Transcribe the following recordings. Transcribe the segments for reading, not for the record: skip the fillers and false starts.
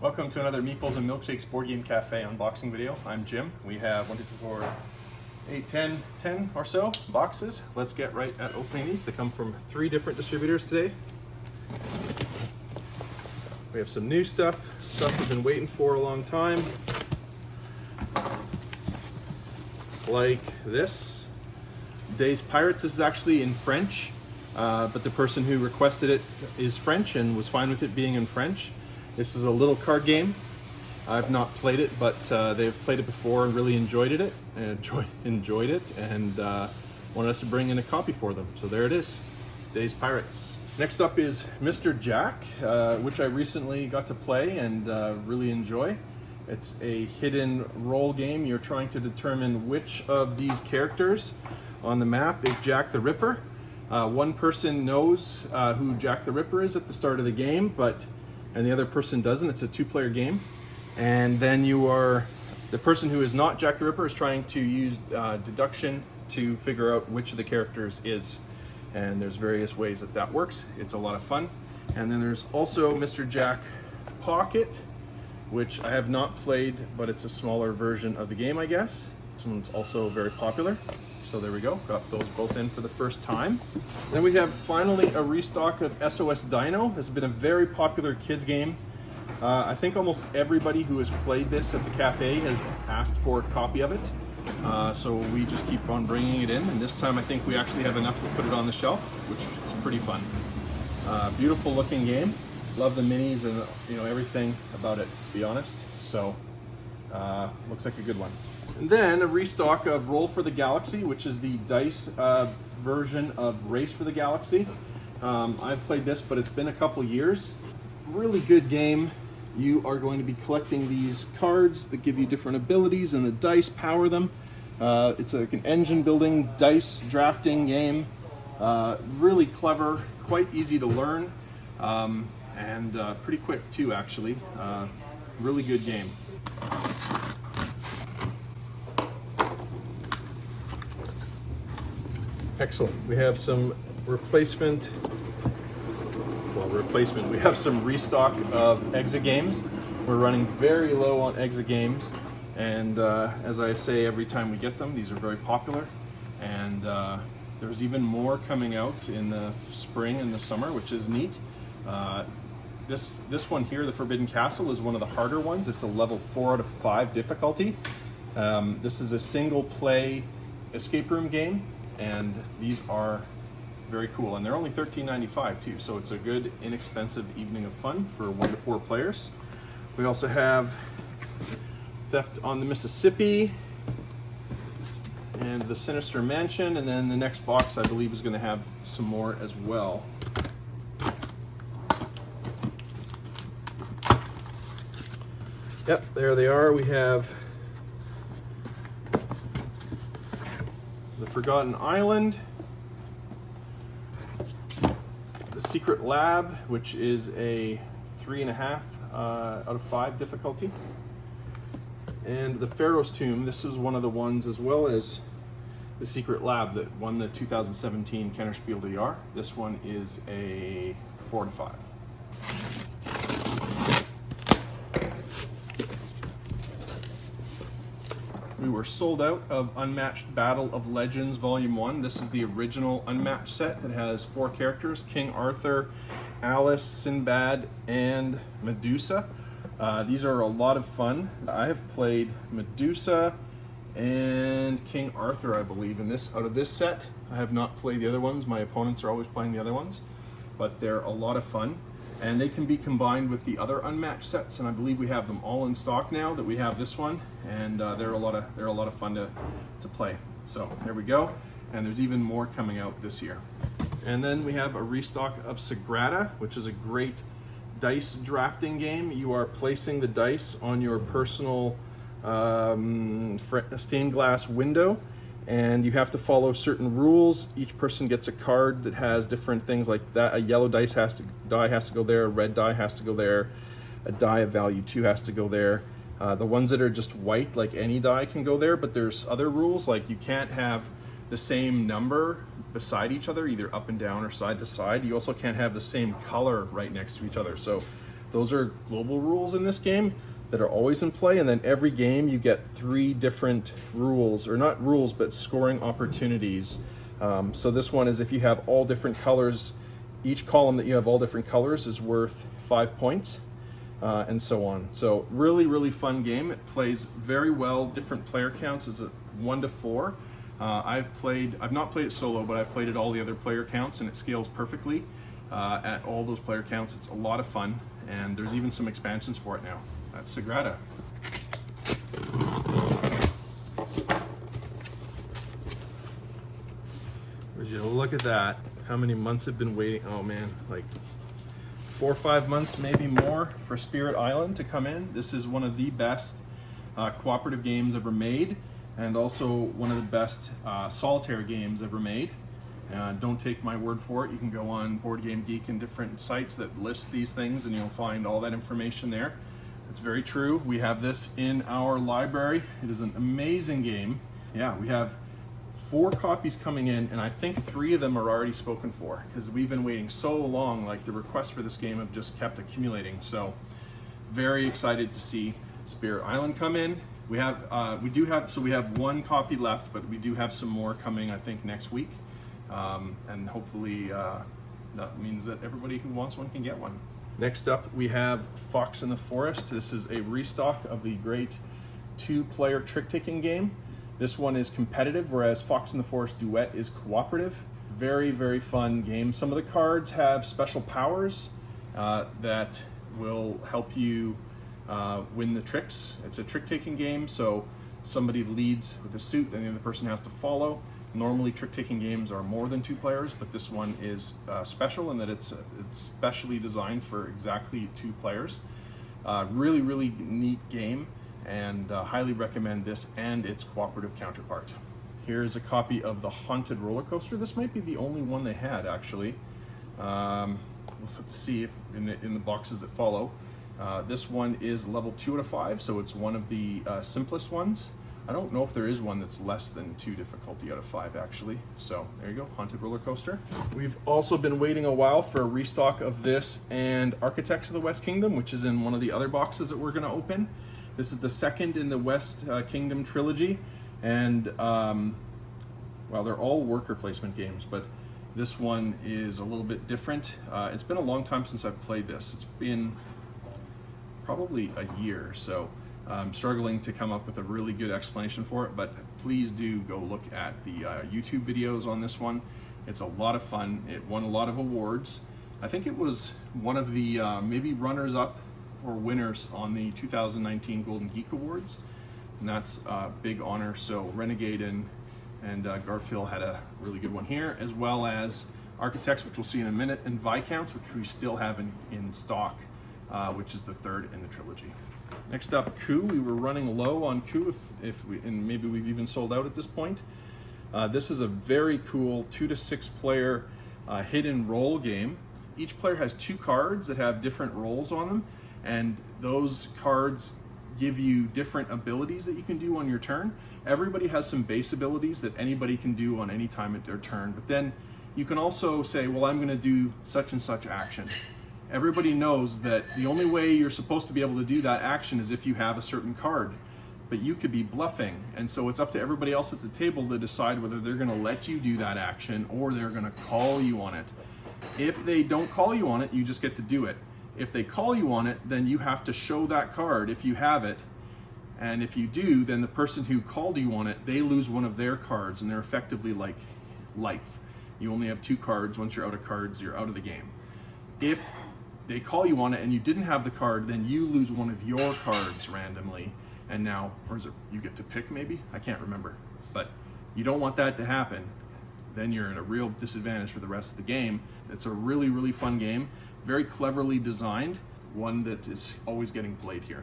Welcome to another Meeples and Milkshakes Board Game Cafe unboxing video. I'm Jim. We have 1, 2, 3, 4, 8, 10 or so boxes. Let's get right at opening these. They come from 3 different distributors today. We have some new stuff we've been waiting for a long time. Like this. Days Pirates. This is actually in French, but the person who requested it is French and was fine with it being in French. This is a little card game. I've not played it, but they've played it before and really enjoyed it, and wanted us to bring in a copy for them. So there it is, Days Pirates. Next up is Mr.Jack, which I recently got to play and really enjoy. It's a hidden role game. You're trying to determine which of these characters on the map is Jack the Ripper. One person knows who Jack the Ripper is at the start of the game, and the other person doesn't. It's a 2-player game. And then the person who is not Jack the Ripper is trying to use deduction to figure out which of the characters is. And there's various ways that works. It's a lot of fun. And then there's also Mr.Jack Pocket, which I have not played, but it's a smaller version of the game, I guess. This one's also very popular. So there we go, got those both in for the first time. Then we have finally a restock of SOS Dino. This has been a very popular kids game. I think almost everybody who has played this at the cafe has asked for a copy of it. So we just keep on bringing it in, and this time I think we actually have enough to put it on the shelf, which is pretty fun. Beautiful looking game. Love the minis and everything about it, to be honest. So looks like a good one. And then a restock of Roll for the Galaxy, which is the dice version of Race for the Galaxy. I've played this, but it's been a couple years. Really good game. You are going to be collecting these cards that give you different abilities, and the dice power them. It's like an engine building, dice drafting game. Really clever, quite easy to learn, and pretty quick too, actually. Really good game. Excellent. We have some replacement. We have some restock of Exit games. We're running very low on Exit games, and as I say every time we get them, these are very popular. And there's even more coming out in the spring and the summer, which is neat. This one here, the Forbidden Castle, is one of the harder ones. It's a level 4 out of 5 difficulty. This is a single play escape room game, and these are very cool, and they're only $13.95 too, so it's a good inexpensive evening of fun for 1 to 4 players. We also have Theft on the Mississippi and the Sinister Mansion, and then the next box I believe is going to have some more as well. Yep, there they are. We have the Forgotten Island, the Secret Lab, which is a 3.5 out of 5 difficulty, and the Pharaoh's Tomb. This is one of the ones, as well as the Secret Lab that won the 2017 Kennerspiel des Jahres. This one is a 4 to 5. We were sold out of Unmatched Battle of Legends Volume 1. This is the original Unmatched set that has 4 characters: King Arthur, Alice, Sinbad, and Medusa. These are a lot of fun. I have played Medusa and King Arthur, I believe, out of this set. I have not played the other ones. My opponents are always playing the other ones, but they're a lot of fun. And they can be combined with the other Unmatched sets, and I believe we have them all in stock now that we have this one, and they're a lot of fun to play. So there we go, and there's even more coming out this year. And then we have a restock of Sagrada, which is a great dice drafting game. You are placing the dice on your personal stained glass window, and you have to follow certain rules. Each person gets a card that has different things like that. A yellow die has to go there, a red die has to go there, a die of value 2 has to go there. The ones that are just white, like any die, can go there, but there's other rules, like you can't have the same number beside each other, either up and down or side to side. You also can't have the same color right next to each other. So Those are global rules in this game that are always in play, and then every game you get 3 different rules, or not rules, but scoring opportunities. So this one is if you have all different colors, each column that you have all different colors is worth 5 points, and so on. So really fun game. It plays very well. Different player counts is a 1 to 4. I've not played it solo, but I've played it all the other player counts, and it scales perfectly at all those player counts. It's a lot of fun, and there's even some expansions for it now. That's Sagrada. Would you look at that? How many months have been waiting? Oh man, like 4 or 5 months, maybe more, for Spirit Island to come in. This is one of the best cooperative games ever made, and also one of the best solitaire games ever made. Don't take my word for it. You can go on Board Game Geek and different sites that list these things, and you'll find all that information there. It's very true. We have this in our library. It is an amazing game. Yeah, we have 4 copies coming in, and I think 3 of them are already spoken for, because we've been waiting so long. Like, the requests for this game have just kept accumulating. So very excited to see Spirit Island come in. We have 1 copy left, but we do have some more coming, I think, next week. And hopefully that means that everybody who wants one can get one. Next up, we have Fox in the Forest. This is a restock of the great 2-player trick-taking game. This one is competitive, whereas Fox in the Forest Duet is cooperative. Very fun game. Some of the cards have special powers that will help you win the tricks. It's a trick-taking game, so somebody leads with a suit and the other person has to follow. Normally trick-taking games are more than 2 players, but this one is special in that it's specially designed for exactly 2 players. Really neat game, and highly recommend this and its cooperative counterpart. Here's a copy of the Haunted Roller Coaster. This might be the only one they had, actually. We'll have to see if in the boxes that follow. This one is level 2 out of 5, so it's one of the simplest ones. I don't know if there is one that's less than 2 difficulty out of 5, actually. So there you go, Haunted Roller Coaster. We've also been waiting a while for a restock of this and Architects of the West Kingdom, which is in one of the other boxes that we're going to open. This is the second in the West Kingdom trilogy, and well, they're all worker placement games, but this one is a little bit different. It's been a long time since I've played this. It's been probably a year, so I'm struggling to come up with a really good explanation for it, but please do go look at the YouTube videos on this one. It's a lot of fun. It won a lot of awards. I think it was one of the maybe runners-up or winners on the 2019 Golden Geek Awards, and that's a big honor. So Renegade and Garfield had a really good one here, as well as Architects, which we'll see in a minute, and Viscounts, which we still have in stock, which is the 3rd in the trilogy. Next up, Coup. We were running low on Coup, and maybe we've even sold out at this point. This is a very cool 2 to 6 player hidden role game. Each player has 2 cards that have different roles on them, and those cards give you different abilities that you can do on your turn. Everybody has some base abilities that anybody can do on any time at their turn, but then you can also say, well, I'm going to do such and such action. Everybody knows that the only way you're supposed to be able to do that action is if you have a certain card, but you could be bluffing, and so it's up to everybody else at the table to decide whether they're going to let you do that action or they're going to call you on it. If they don't call you on it, you just get to do it. If they call you on it, then you have to show that card if you have it, and if you do, then the person who called you on it, they lose one of their cards, and they're effectively like life. You only have 2 cards. Once you're out of cards, you're out of the game. If they call you on it and you didn't have the card, then you lose one of your cards randomly, and now, or is it you get to pick maybe? I can't remember, but you don't want that to happen. Then you're in a real disadvantage for the rest of the game. It's a really fun game, very cleverly designed, one that is always getting played here,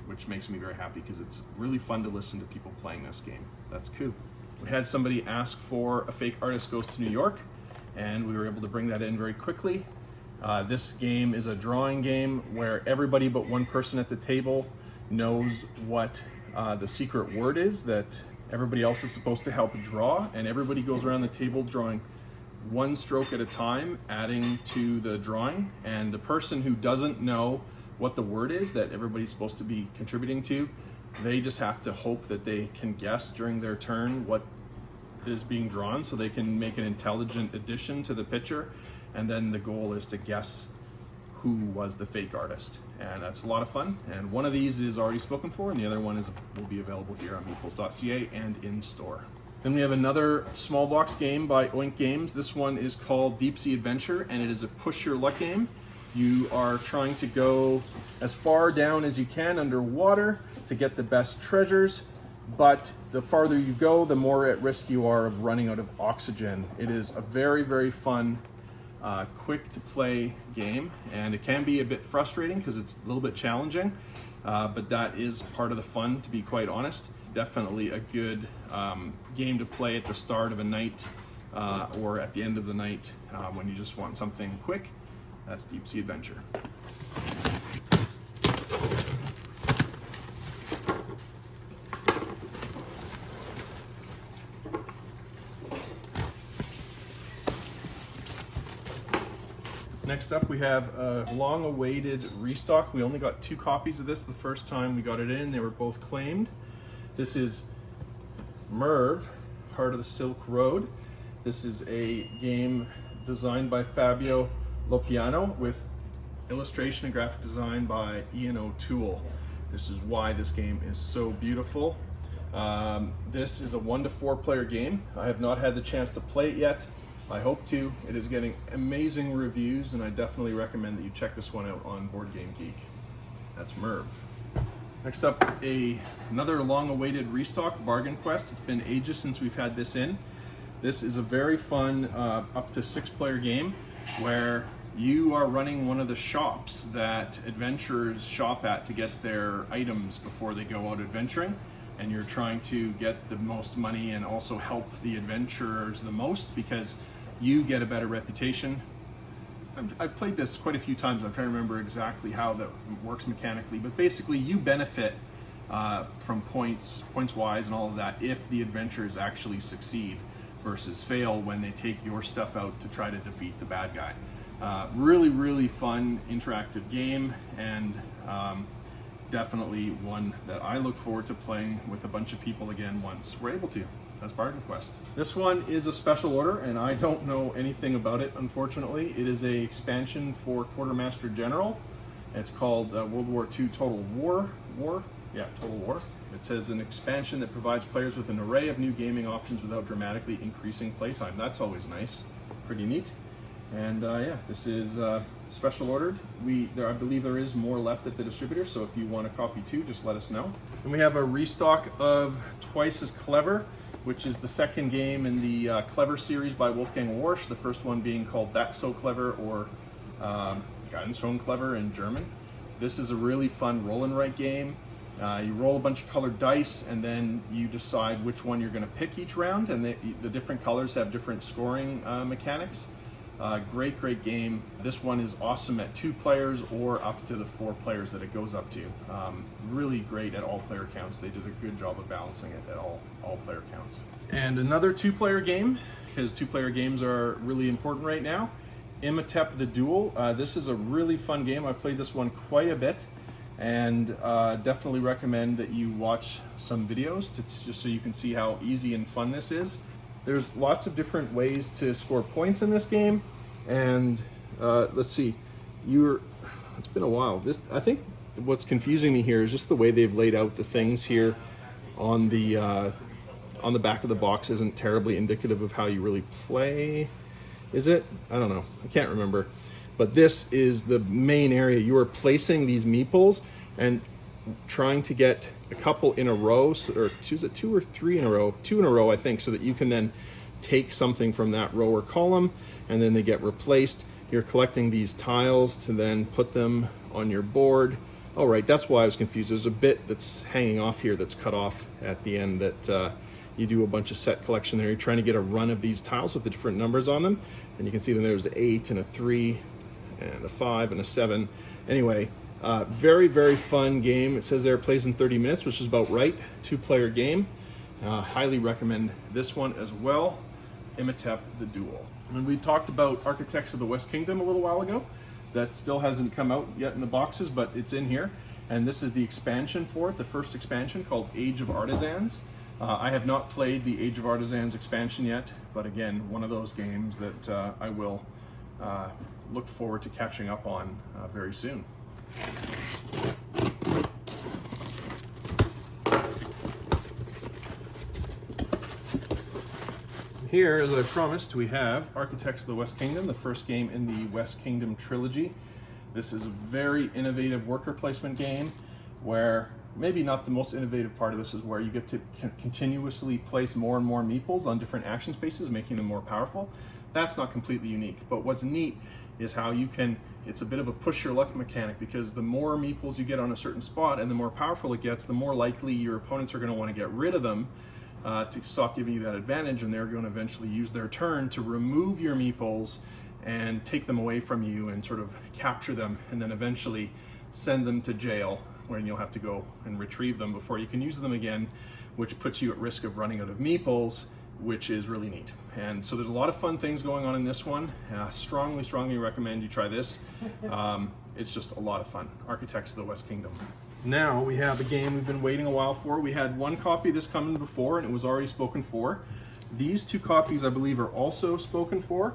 which makes me very happy because it's really fun to listen to people playing this game. That's Coup. We had somebody ask for a Fake Artist Goes to New York, and we were able to bring that in very quickly. This game is a drawing game where everybody but one person at the table knows what the secret word is that everybody else is supposed to help draw, and everybody goes around the table drawing 1 stroke at a time, adding to the drawing, and the person who doesn't know what the word is that everybody's supposed to be contributing to. They just have to hope that they can guess during their turn what is being drawn, so they can make an intelligent addition to the picture, and then the goal is to guess who was the fake artist. And that's a lot of fun, and one of these is already spoken for, and the other one will be available here on meeples.ca and in store. Then we have another small box game by Oink Games. This one is called Deep Sea Adventure, and it is a push your luck game. You are trying to go as far down as you can underwater to get the best treasures, but the farther you go, the more at risk you are of running out of oxygen. It is a very, very fun, quick to play game, and it can be a bit frustrating because it's a little bit challenging, but that is part of the fun, to be quite honest. Definitely a good game to play at the start of a night or at the end of the night when you just want something quick. That's Deep Sea Adventure. Next up, we have a long-awaited restock. We only got 2 copies of this the first time we got it in. They were both claimed. This is Merv, Heart of the Silk Road. This is a game designed by Fabio Lopiano with illustration and graphic design by Ian O'Toole. This is why this game is so beautiful. This is a 1 to 4 player game. I have not had the chance to play it yet. I hope to. It is getting amazing reviews, and I definitely recommend that you check this one out on Board Game Geek. That's Merv. Next up, another long-awaited restock, Bargain Quest. It's been ages since we've had this in. This is a very fun up to 6 player game where you are running one of the shops that adventurers shop at to get their items before they go out adventuring, and you're trying to get the most money and also help the adventurers the most because you get a better reputation. I've played this quite a few times. I'm trying to remember exactly how that works mechanically, but basically you benefit from points wise and all of that if the adventurers actually succeed versus fail when they take your stuff out to try to defeat the bad guy. Really fun interactive game, and definitely one that I look forward to playing with a bunch of people again once we're able to. That's Bargain Quest. This one is a special order, and I don't know anything about it, unfortunately. It is a expansion for Quartermaster General. It's called World War II Total War. Total War. It says an expansion that provides players with an array of new gaming options without dramatically increasing playtime. That's always nice. Pretty neat. And yeah, this is special ordered. I believe there is more left at the distributor, so if you want a copy too, just let us know. And we have a restock of Twice as Clever, which is the second game in the Clever series by Wolfgang Warsch, the first one being called That's So Clever, or Ganz schön Clever in German. This is a really fun roll and write game. You roll a bunch of colored dice, and then you decide which one you're going to pick each round, and the different colors have different scoring mechanics. Great game. This one is awesome at 2 players or up to the 4 players that it goes up to. Really great at all player counts. They did a good job of balancing it at all player counts. And another 2-player game, because 2-player games are really important right now. Imhotep the Duel. This is a really fun game. I've played this one quite a bit, and definitely recommend that you watch some videos just so you can see how easy and fun this is. There's lots of different ways to score points in this game, and let's see, it's been a while. I think what's confusing me here is just the way they've laid out the things here on the back of the box isn't terribly indicative of how you really play. Is it? I don't know. I can't remember. But this is the main area. You are placing these meeples and trying to get a couple in a row, or is it 2 or 3 in a row? 2 in a row, I think, so that you can then take something from that row or column, and then they get replaced. You're collecting these tiles to then put them on your board. Oh, right, that's why I was confused. There's a bit that's hanging off here that's cut off at the end that you do a bunch of set collection there. You're trying to get a run of these tiles with the different numbers on them, and you can see them there's an 8 and a 3 and a 5 and a 7. Anyway, very fun game. It says there it plays in 30 minutes, which is about right. 2-player game. Highly recommend this one as well. Imhotep the Duel. And we talked about Architects of the West Kingdom a little while ago. that still hasn't come out yet in the boxes, but it's in here. And this is the expansion for it, the first expansion called Age of Artisans. I have not played the Age of Artisans expansion yet, but again, one of those games that I will look forward to catching up on very soon. Here, as I promised, we have Architects of the West Kingdom, the first game in the West Kingdom trilogy. This is a very innovative worker placement game where maybe not the most innovative part of this is where you get to continuously place more and more meeples on different action spaces, making them more powerful. That's not completely unique, but what's neat is how you can, it's a bit of a push your luck mechanic, because the more meeples you get on a certain spot and the more powerful it gets, the more likely your opponents are going to want to get rid of them to stop giving you that advantage, and they're going to eventually use their turn to remove your meeples and take them away from you and sort of capture them, and then eventually send them to jail, when you'll have to go and retrieve them before you can use them again, which puts you at risk of running out of meeples, which is really neat. And so there's a lot of fun things going on in this one. Strongly recommend you try this. It's just a lot of fun. Architects of the West Kingdom. Now we have a game we've been waiting a while for. We had one copy of this coming before and it was already spoken for. These two copies I believe are also spoken for.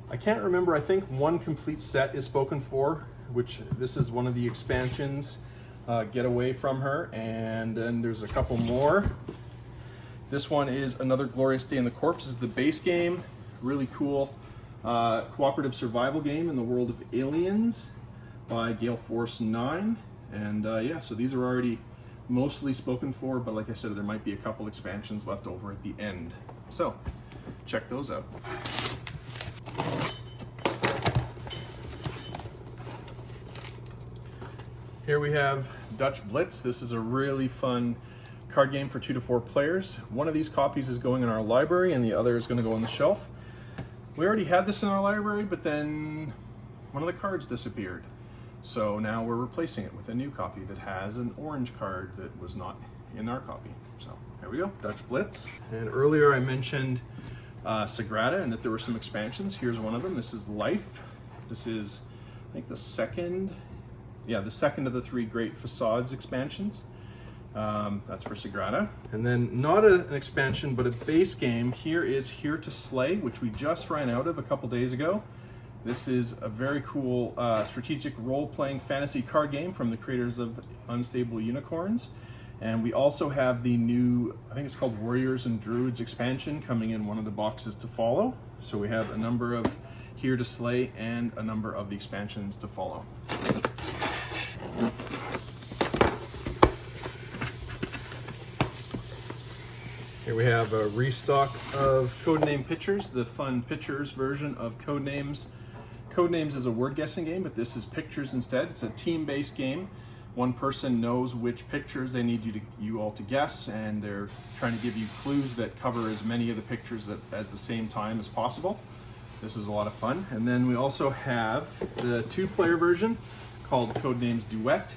I can't remember, I think one complete set is spoken for, which this is one of the expansions, Get Away From Her, and then there's a couple more. This one is Another Glorious Day in the Corpse. This is the base game, really cool cooperative survival game in the world of Aliens by Gale Force 9. And yeah, so these are already mostly spoken for, but like I said, there might be a couple expansions left over at the end. So check those out. Here we have Dutch Blitz. This is a really fun card game for 2 to 4 players. One of these copies is going in our library and the other is going to go on the shelf. We already had this in our library, but then one of the cards disappeared. So now we're replacing it with a new copy that has an orange card that was not in our copy. So there we go, Dutch Blitz. And earlier I mentioned Sagrada and that there were some expansions. Here's one of them. This is Life. This is, I think, the second of the 3 great Facades expansions. That's for Sagrada. And then not an expansion, but a base game. Here is Here to Slay, which we just ran out of a couple days ago. This is a very cool strategic role-playing fantasy card game from the creators of Unstable Unicorns. And we also have the new, I think it's called Warriors and Druids expansion coming in one of the boxes to follow. So we have a number of Here to Slay and a number of the expansions to follow. Here we have a restock of Codename Pictures, the fun Pictures version of Codenames. Codenames is a word guessing game, but this is Pictures instead. It's a team-based game. One person knows which pictures they need you all to guess, and they're trying to give you clues that cover as many of the pictures at the same time as possible. This is a lot of fun. And then we also have the 2-player version called Codenames Duet,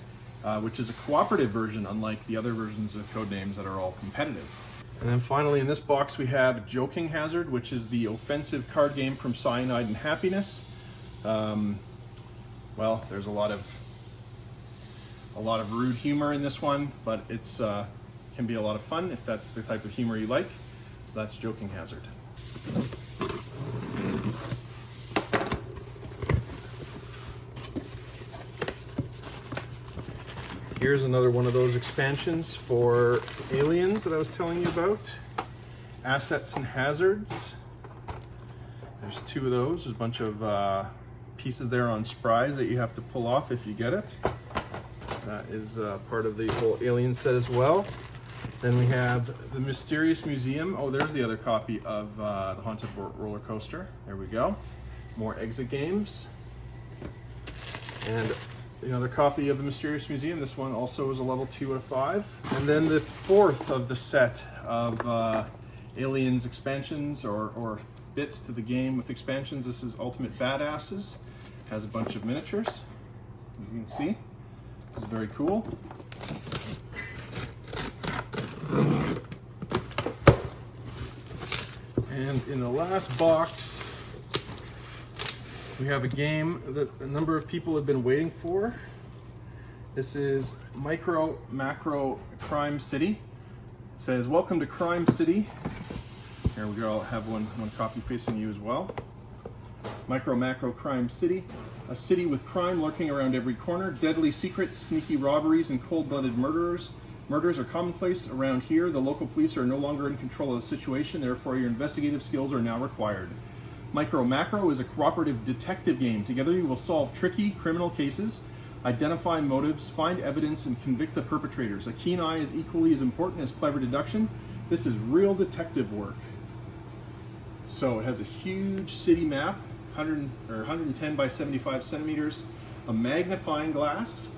which is a cooperative version, unlike the other versions of Codenames that are all competitive. And then finally in this box we have Joking Hazard, which is the offensive card game from Cyanide and Happiness. Well, there's a lot of rude humor in this one, but it's can be a lot of fun if that's the type of humor you like. So that's Joking Hazard. Here's another one of those expansions for Aliens that I was telling you about. Assets and Hazards. There's 2 of those. There's a bunch of pieces there on spries that you have to pull off if you get it. That is part of the whole Alien set as well. Then we have the Mysterious Museum. Oh, there's the other copy of the Haunted Roller Coaster. There we go. More exit games. And another copy of the Mysterious Museum. This one also is a level 2 out of 5. And then the 4th of the set of Aliens expansions or bits to the game with expansions. This is Ultimate Badasses. Has a bunch of miniatures, as you can see. It's very cool. And in the last box, We have a game that a number of people have been waiting for. This is MicroMacro Crime City. It says, "Welcome to Crime City." Here we go, I'll have one copy facing you as well. MicroMacro Crime City. A city with crime lurking around every corner, deadly secrets, sneaky robberies, and cold-blooded murders. Murders are commonplace around here. The local police are no longer in control of the situation, therefore your investigative skills are now required. MicroMacro is a cooperative detective game. Together you will solve tricky criminal cases, identify motives, find evidence, and convict the perpetrators. A keen eye is equally as important as clever deduction. This is real detective work. So it has a huge city map, 110 by 75 centimeters, a magnifying glass,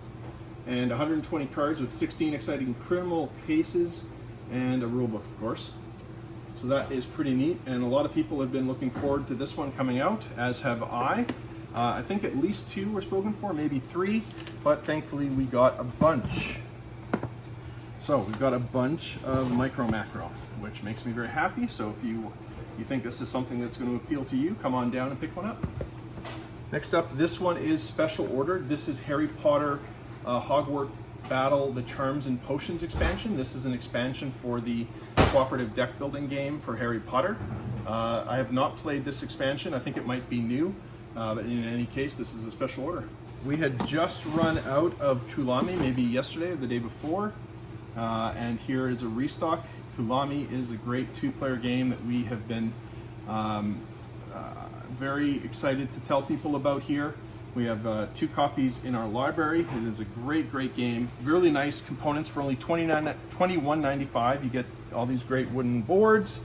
and 120 cards with 16 exciting criminal cases, and a rule book, of course. So that is pretty neat, and a lot of people have been looking forward to this one coming out, as have I. I think at least 2 were spoken for, maybe 3, but thankfully we got a bunch. So we've got a bunch of MicroMacro, which makes me very happy. So if you think this is something that's going to appeal to you, come on down and pick one up. Next up, this one is special ordered. This is Harry Potter Hogwarts Battle, the Charms and Potions expansion. This is an expansion for the cooperative deck building game for Harry Potter. I have not played this expansion. I think it might be new, but in any case, this is a special order. We had just run out of Kulami, maybe yesterday or the day before, and here is a restock. Kulami is a great 2-player game that we have been very excited to tell people about here. We have 2 copies in our library. It is a great game. Really nice components for only $21.95. You get all these great wooden boards,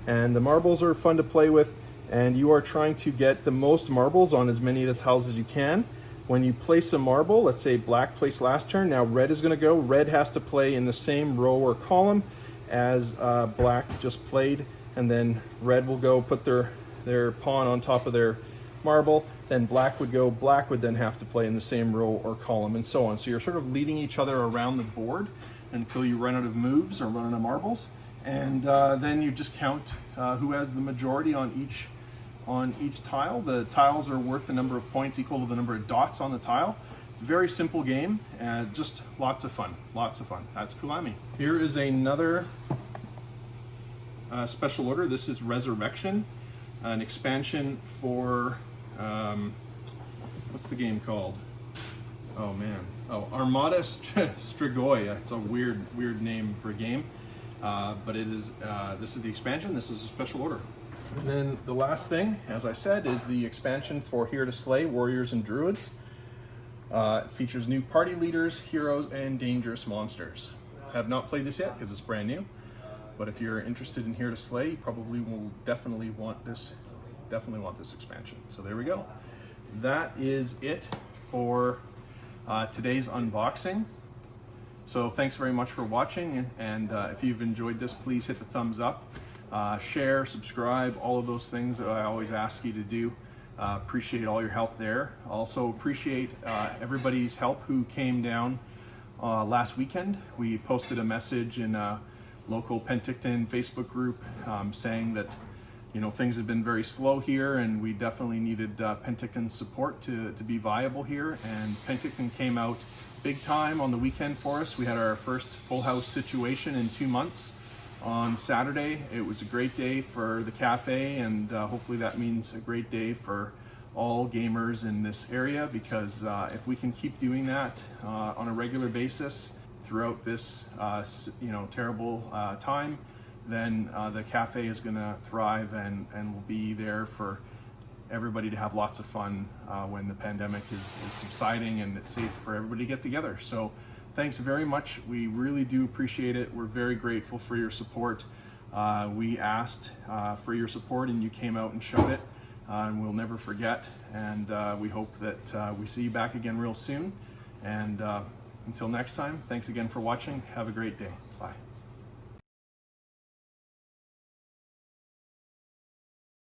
and the marbles are fun to play with, and you are trying to get the most marbles on as many of the tiles as you can. When you place a marble, let's say black placed last turn, now red is going to go. Red has to play in the same row or column as black just played, and then red will go put their pawn on top of their marble, then black would go. Black would then have to play in the same row or column, and so on. So you're sort of leading each other around the board until you run out of moves or run out of marbles, and then you just count who has the majority on each tile. The tiles are worth the number of points equal to the number of dots on the tile. It's a very simple game, and just lots of fun. That's Kulami. Here is another special order. This is Resurrection, an expansion for, what's the game called? Oh man, Armata Strigoi. It's a weird name for a game, but it is. This is the expansion. This is a special order. And then the last thing, as I said, is the expansion for Here to Slay, Warriors and Druids. It features new party leaders, heroes, and dangerous monsters. Have not played this yet because it's brand new, but if you're interested in Here to Slay, you probably will definitely want this expansion. So there we go. That is it for today's unboxing. So thanks very much for watching, and if you've enjoyed this, please hit the thumbs up, share, subscribe, all of those things that I always ask you to do. Appreciate all your help there. Also appreciate everybody's help who came down last weekend. We posted a message in a local Penticton Facebook group saying that things have been very slow here, and we definitely needed Penticton's support to be viable here. And Penticton came out big time on the weekend for us. We had our first full house situation in 2 months on Saturday. It was a great day for the cafe, and hopefully that means a great day for all gamers in this area, because if we can keep doing that on a regular basis throughout this terrible time, then the cafe is going to thrive and will be there for everybody to have lots of fun when the pandemic is subsiding and it's safe for everybody to get together. So thanks very much. We really do appreciate it. We're very grateful for your support. We asked for your support, and you came out and showed it, and we'll never forget. And we hope that we see you back again real soon. And until next time, thanks again for watching. Have a great day. Bye.